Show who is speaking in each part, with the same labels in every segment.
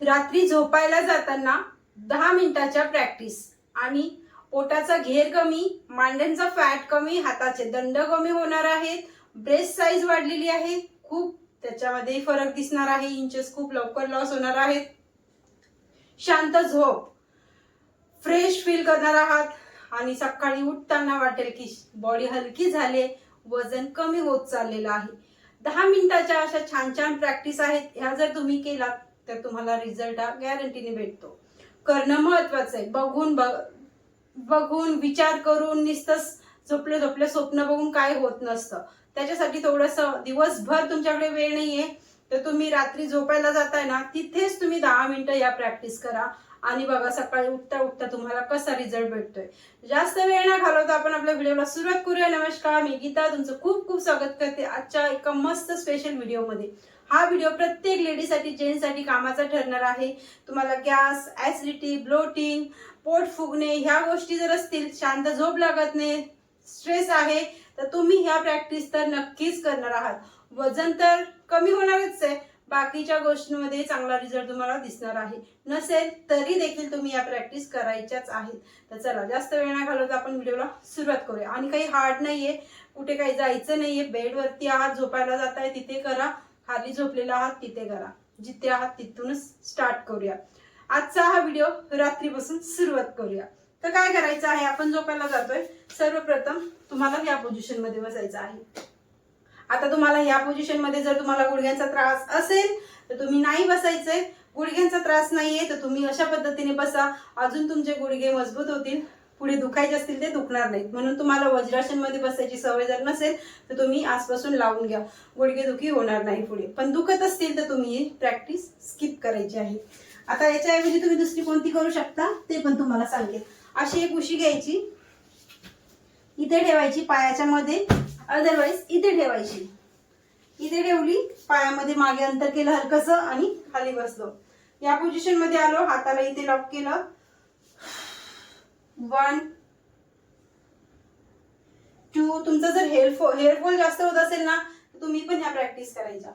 Speaker 1: रात्री झोपायला जाताना 10 मिनिटाच्या प्रॅक्टिस आणि पोटाचा घेर कमी, मांड्यांचा फॅट कमी, हाताचे दंड कमी होणार आहेत, ब्रेस्ट साईज वाढलेली आहे, खूप त्याच्यामध्ये फरक दिसणार आहे, इंचेस खूप लवकर लॉस होणार आहेत, शांत झोप, फ्रेश फील करणार आहात आणि सकाळी उठताना वाटेल की बॉडी हलकी झाली, वजन कमी होत चाललेलं आहे. 10 मिनिटाच्या अशा छान छान प्रॅक्टिस आहेत. ह्या जर तुम्ही केलात तर तुम्हाला रिझल्ट हा गॅरंटीने भेटतो. करणं महत्वाचं आहे. बघून विचार करून नुसतं झोपले स्वप्न बघून काय होत नसतं. त्याच्यासाठी थोडंसं दिवसभर तुमच्याकडे वेळ नाहीये तर तुम्ही रात्री झोपायला जाताय ना, तिथेच तुम्ही 10 मिनिटं या प्रॅक्टिस करा आणि बघा सकाळी उठता उठता तुम्हाला कसा रिझल्ट भेटतोय. जास्त वेळ न घालवता आपण आपल्या व्हिडिओला सुरुवात करूया. नमस्कार, मी गीता तुमचं खूप खूप स्वागत करते आजच्या एका मस्त स्पेशल व्हिडिओमध्ये. हा व्हिडिओ प्रत्येक लेडीसाठी जेंट्ससाठी कामाचा ठरणार आहे. तुम्हाला गॅस, ऍसिडिटी, ब्लोटिंग, पोट फुगणे ह्या गोष्टी जर असतील, शांत झोप लागत नाही, स्ट्रेस आहे, तर तुम्ही ह्या प्रॅक्टिस तर नक्कीच करणार आहात. वजन तर कमी होणारच आहे, बाकीच्या गोष्टींमध्ये चांगला रिझल्ट तुम्हाला दिसणार आहे. नसेल तरी देखील तुम्ही या प्रॅक्टिस करायच्याच आहेत. तर चला जास्त वेळ न घालवता आपण व्हिडिओला सुरुवात करूया. आणि काही हार्ड नाहीये, कुठे काही जायचं नाहीये. बेडवरती आहात, झोपायला जाताय तिथे करा, खाली झोपलेला आहात तिथे करा, जिथे आहात तिथूनच स्टार्ट करूया. आजचा हा व्हिडिओ रात्रीपासून सुरुवात करूया. तर काय करायचं आहे, आपण झोपायला जातोय, सर्वप्रथम तुम्हाला या पोझिशन मध्ये बसायचं आहे. आता तुम्हाला या पोझिशन मध्ये जर तुम्हाला गुडघ्यांचा त्रास असेल तर तुम्ही नाही बसायचंय. गुडघ्यांचा त्रास नाहीये तर तुम्ही अशा पद्धतीने बसा, अजून तुमचे गुडघे मजबूत होतील. पुढे दुखायचे असतील ते दुखणार नाहीत. म्हणून तुम्हाला वज्रासन मध्ये बसायची सवय जर नसेल तर तुम्ही आजपासून लावून घ्या, गुडघेदुखी होणार नाही पुढे. पण दुखत असतील तर तुम्ही ही प्रॅक्टिस स्किप करायची आहे. आता याच्याऐवजी तुम्ही दुसरी कोणती करू शकता ते पण तुम्हाला सांगेल. अशी एक उशी घ्यायची, इथे ठेवायची पायाच्या मध्ये, अदरवाइज इथे ठेवायची. इथे ठेवली, पायामध्ये मागे अंतर केलं हलकस आणि खाली बसलो. या पोझिशन मध्ये आलो, हाताला इथे लॉक केलं. 1 2, तुमचा जर हेअरफॉल जास्त होत असेल ना तुम्ही पण ह्या प्रॅक्टिस करायच्या.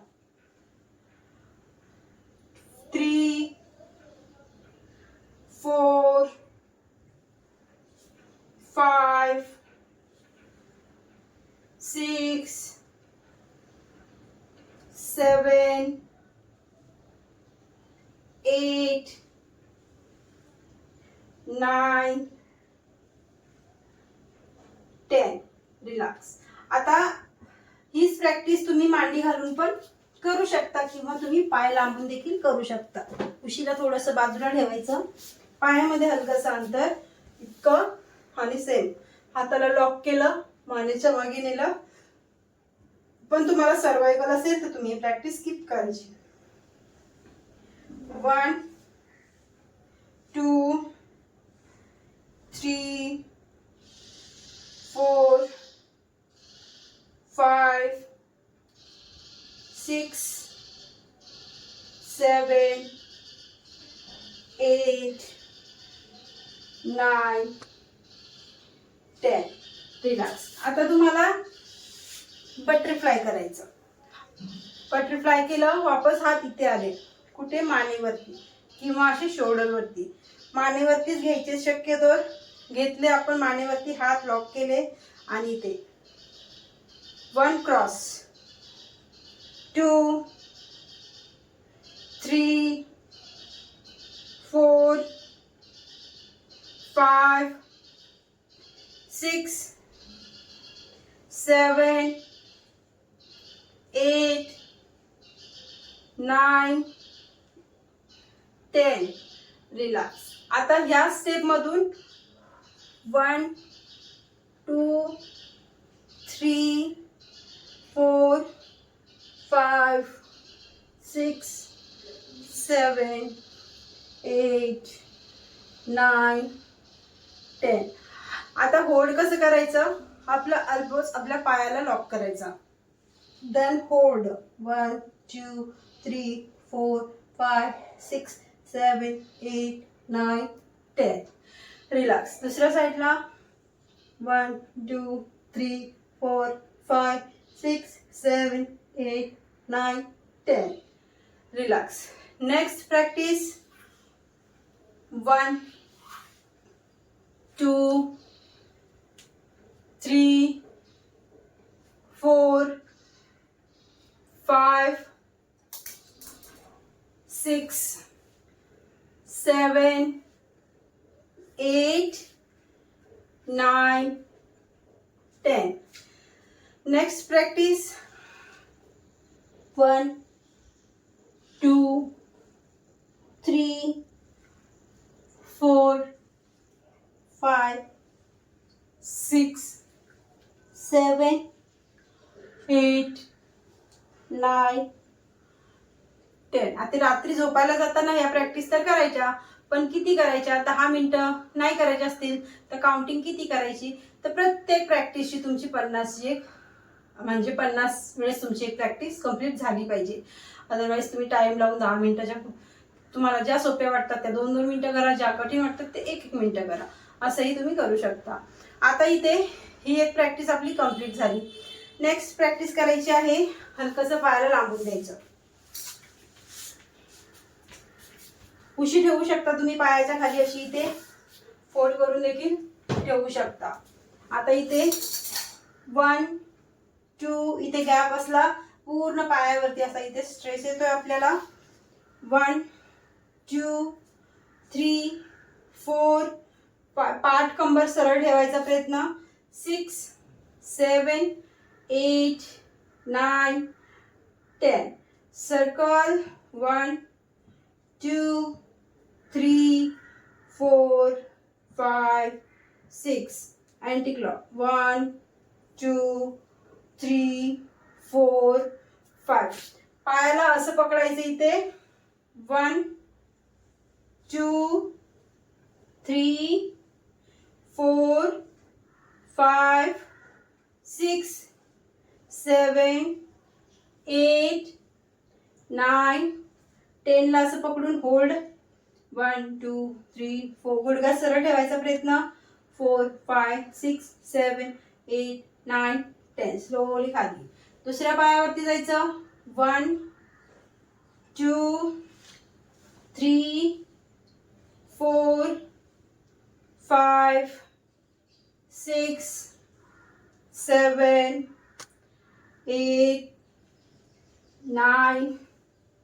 Speaker 1: 3 4 5 6 7 8 9 10. रिलॅक्स. आता हीच प्रॅक्टिस तुम्ही मांडी घालून पण करू शकता किंवा तुम्ही पाय लांबून देखील करू शकता. उशीला थोडंसं बाजूला ठेवायचं, पायामध्ये हलकसं अंतर इतकं, आणि सेम हाताला लॉक केलं, मानेच्या मागे नेलं. पण तुम्हाला सर्वायकल असेल तर तुम्ही प्रॅक्टिस स्किप करायची. 1 2 3 4 5 6 7 8 9 10. रिलॅक्स. आता तुम्हाला बटरफ्लाय करायचं. बटरफ्लाय केलं, वापस हात इथे आले, कुठे मानेवरती किंवा असे शोल्डरवरती. मानेवरतीच घ्यायचे शक्यतो. घेतले आपण मानेवरती, हात लॉक केले आणि इथे 1 क्रॉस, 2 3 4 5 6 7 8 9 10. रिलॅक्स. आता ह्या स्टेप मधून 1 2 3 4 5 6 7 8 9 10. आता होल्ड कसं करायचं, आपला अल्बोज आपल्या पायाला लॉक करायचा. Then hold 1 2 3 4 5 6 7 8 9 10. रिलॅक्स. दुसऱ्या साईडला 1 2 3 4 5 6 7 8 9 10. Relax. Next practice 1 2 3 4 5 6 7 8 9 10. Next practice 1 2 3 4 5 6 7 8 9 10. आता रात्री झोपायला जाताना या प्रॅक्टिस तर करायच्या, पण किती करायच्या? 10 मिनिटं नाही करायच्या असतील तर काउंटिंग किती करायची? तर प्रत्येक प्रॅक्टिसची तुमची 50 वेळेस तुमची एक प्रॅक्टिस कंप्लीट झाली पाहिजे. अदरवाईज तुम्ही टाइम लावून 10 मिनिटाच्या तुम्हाला ज्या सोप्या वाटतात त्या 2-2 मिनिटं करा, ज्या कठीण वाटतात ते 1-1 मिनिटं करा, असंही तुम्ही करू शकता. आता इथे ही एक प्रॅक्टिस आपली कंप्लीट झाली. नेक्स्ट प्रॅक्टिस करायची आहे, हलकंसं पायाला लांबून द्यायचं. उशी ठेवू शकता तुम्ही पायाच्या खाली, अशी इथे फोल्ड करून देखील ठेवू शकता. आता इथे 1 2 इथे गॅप असला पूर्ण पायावरती, असा इथे स्ट्रेस येतोय आपल्याला. 1 2 3 4 पाठ कंबर सरळ ठेवायचा प्रयत्न. 6 7 8 9 10. सर्कल 1 2 3 4 5 6. Anti clock 1 2 3 4 5. पायाला असं पकडायचं इथे. 1 2 3 4 5 6 7 8 9 10 ला असं पकडून होल्ड. 1 2 3 4. गुडघा सरळ ठेवायचा प्रयत्न. 4 5 6 7 8 9 10. स्लोली खाली. दुसऱ्या पायावरती जायचं. 1 2 3 4 5 6 7 8 9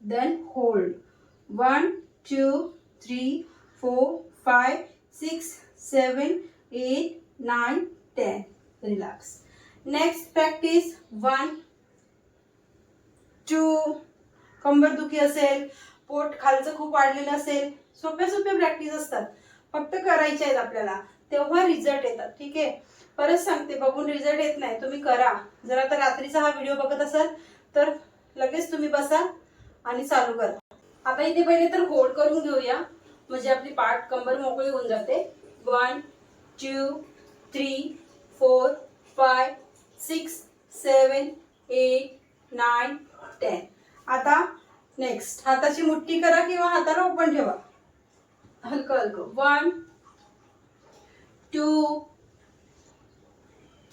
Speaker 1: then hold. 1 2 3 4 5 6 7 8 9 10. Relax. Next practice 1 2. कंबरदुखी असेल, पोट खालचं खूप वाढलेलं असेल, सोप्या प्रॅक्टिस असतात, फक्त करायच्या आहेत आपल्याला, तेव्हा रिझल्ट येतात. ठीक आहे, परत सांगते, बघून रिझल्ट येत नाही, तुम्ही करा. जर आता रात्रीचा हा व्हिडिओ बघत असाल तर लगेच तुम्ही बसा आणि चालू करा. आता इथे पहिले तर होल्ड करून घेऊया, म्हणजे आपली पाठ कंबर मोकळी होऊन जाते. 1 2 3 4 5 6 7 8 9 10. आता नेक्स्ट हाताची मुठ्ठी करा किंवा हाताला ओपन ठेवा, हलकं हलकं. 1 2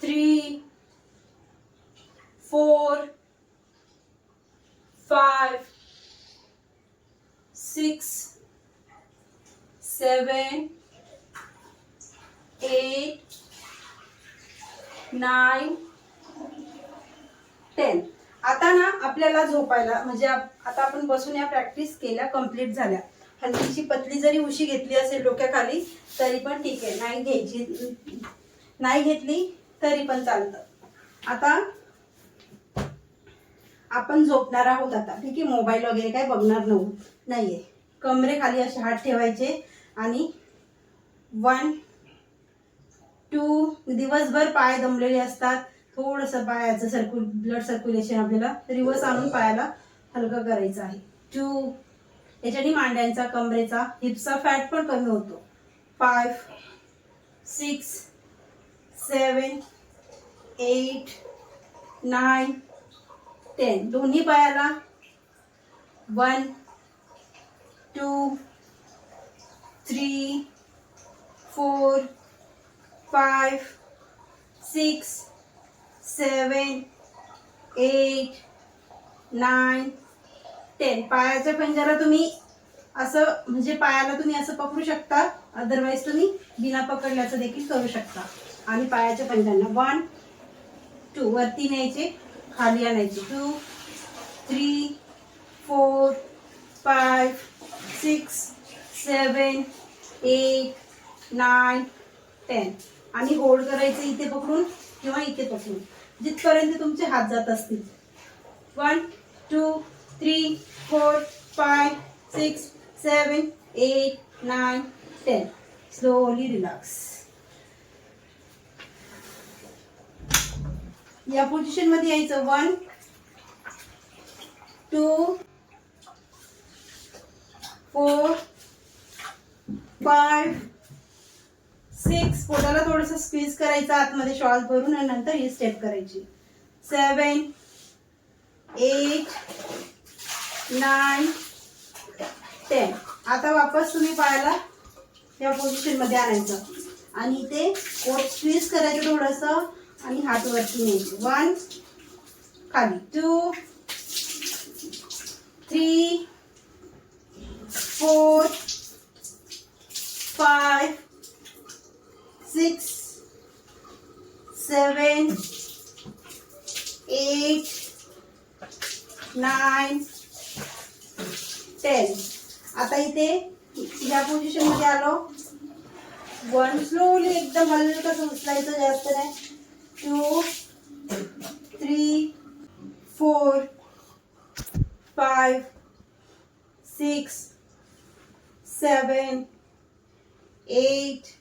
Speaker 1: 3 4 5 6 7 8 9 10. आता ना आपल्याला झोपायला, म्हणजे आता आपण बसून या प्रॅक्टिस केल्या, कंप्लीट झाल्या. हलकीशी पतली जरी उशी घेतली असेल डोक्याखाली तरी पण ठीक आहे, नाही घेतली तरी पण चालतं. आता आपण झोपणार आहोत आता. ठीक आहे, मोबाईल वगैरे काय बघणार नाहीये. कमरेखाली असे हात ठेवायचे आणि 1 2. दिवसभर पाय दमलेले असतात, थोडंसं पायाचं ब्लड सर्क्युलेशन आपल्याला रिवर्स आणून पायाला हलकं करायचं आहे. 2. याच्याने मांड्यांचा, कमरेचा, हिपचा फॅट पण कमी होतो. 5 6 7 8 9 10. दोन्ही पायाला. 1 2 3 4 5 6 7 8 9 10. पायाच्या पंजाला तुम्ही असं म्हणजे पायाला तुम्ही असं पकडू शकता, अदरवाईज तुम्ही बिना पकडल्याचं देखील करू शकता. आणि पायाच्या पंजांना 1 2 वरती न्यायचे, खाली आणायचे. 2 3 4 5 6 7 8 9 10. आणि होल्ड करायचं इथे पकडून किंवा इथे पकडून, जिथपर्यंत तुमचे हात जात असतील. 1 2 3 4 5 6 7 8 9 10. Slowly relax. या पोझिशन मध्ये यायचं. 1 2 4 5 6. पोटाला थोडस स्क्वीज करायचं आतमध्ये श्वास भरून आणि नंतर ही स्टेप करायची. 7 8 9 10. आता वापस तुम्ही पायाला या पोझिशन मध्ये आणायचं आणि इथे पोट स्क्वीज करायचं थोडंसं आणि हात वरती न्यायचे. 1 खाली. 2 3 4 5 6 7 8 9 10. आता इथे या पोझिशन मध्ये आलो. 1 स्लोली एकदम हलकं उचलायचं, जास्त नाही. 2 3 4 5 6 7 8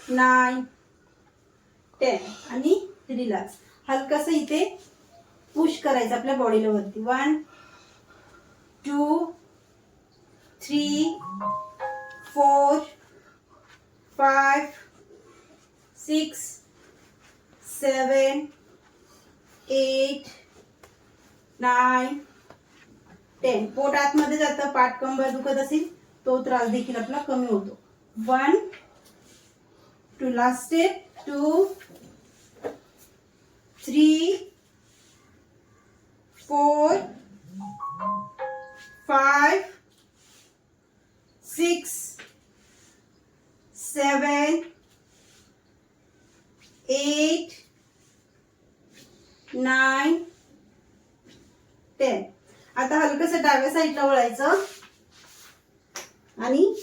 Speaker 1: 9 10. आणि रिलॅक्स. हलकस इथे पुश करायचं आपल्या बॉडीला वरती. 1 2 3 4 5 6 7 8 9 10. पोट आतमध्ये जातं, पाठ कंबर दुखत असेल तो त्रास देखील आपला कमी होतो. 1 2 लास्ट स्टेप. 2 3 4 5 6 7 8 9 10. आता हलकसं डाव्या साईडला वळायचं आणि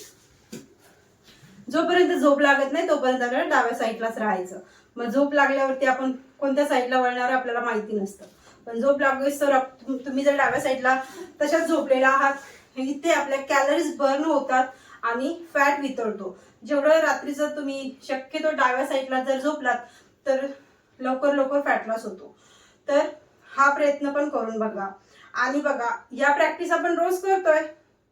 Speaker 1: जोपर्यंत झोप लागत नाही तोपर्यंत आपल्याला डाव्या साईडलाच राहायचं. मग झोप लागल्यावरती आपण कोणत्या साईडला वळणार आपल्याला माहिती नसतं, पण झोप लागलीच तर तुम्ही जर डाव्या साईडला तशाच झोपलेला आहात इथे आपल्या कॅलरीज बर्न होतात आणि फॅट वितळतो. जेवढं रात्रीचं तुम्ही शक्यतो डाव्या साईडला जर झोपलात तर लवकर लवकर फॅट लॉस होतो. तर हा प्रयत्न पण करून बघा. आणि बघा, या प्रॅक्टिस आपण रोज करतोय,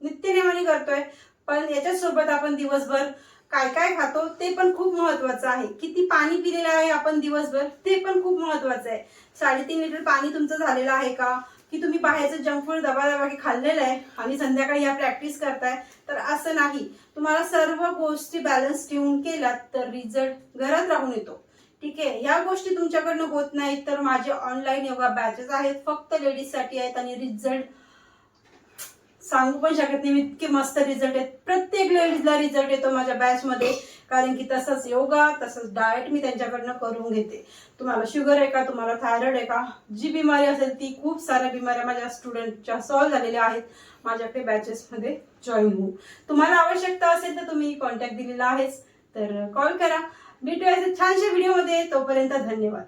Speaker 1: नित्यनेमाने करतोय, पण याच्यासोबत आपण दिवसभर काय काय खातो ते पण खूप महत्वाचं आहे. किती पाणी पिलेलं आहे आपण दिवसभर ते पण खूप महत्वाचं आहे. 3.5 लिटर पाणी तुमचं झालेलं आहे का, की तुम्ही बाहेरचं जंक फूड दबा खाल्लेलं आहे आणि संध्याकाळी या प्रॅक्टिस करताय. तर असं नाही, तुम्हाला सर्व गोष्टी बॅलन्स ठेवून केलात तर रिझल्ट घरात राहून येतो. ठीक आहे. या गोष्टी तुमच्याकडनं होत नाहीत तर माझे ऑनलाईन योगा बॅचेस आहेत, फक्त लेडीज साठी आहेत आणि रिझल्ट सांगू पण शकत नाही, इतके मस्त रिझल्ट आहेत. प्रत्येक लेडीजला रिझल्ट येतो माझ्या बॅच मध्ये, कारण की तसंच योगा तसंच डाएट मी त्यांच्याकडनं करून घेते. तुम्हाला शुगर आहे का, तुम्हाला थायरॉइड आहे का, जी बिमारी असेल ती, खूप साऱ्या बिमाऱ्या माझ्या स्टुडंटच्या सॉल्व्ह झालेल्या आहेत माझ्याकडे बॅचेस मध्ये जॉईन होऊन. तुम्हाला आवश्यकता असेल तर तुम्ही कॉन्टॅक्ट दिलेला आहेच, तर कॉल करा. भेटूया छानशा व्हिडिओ मध्ये. तोपर्यंत धन्यवाद.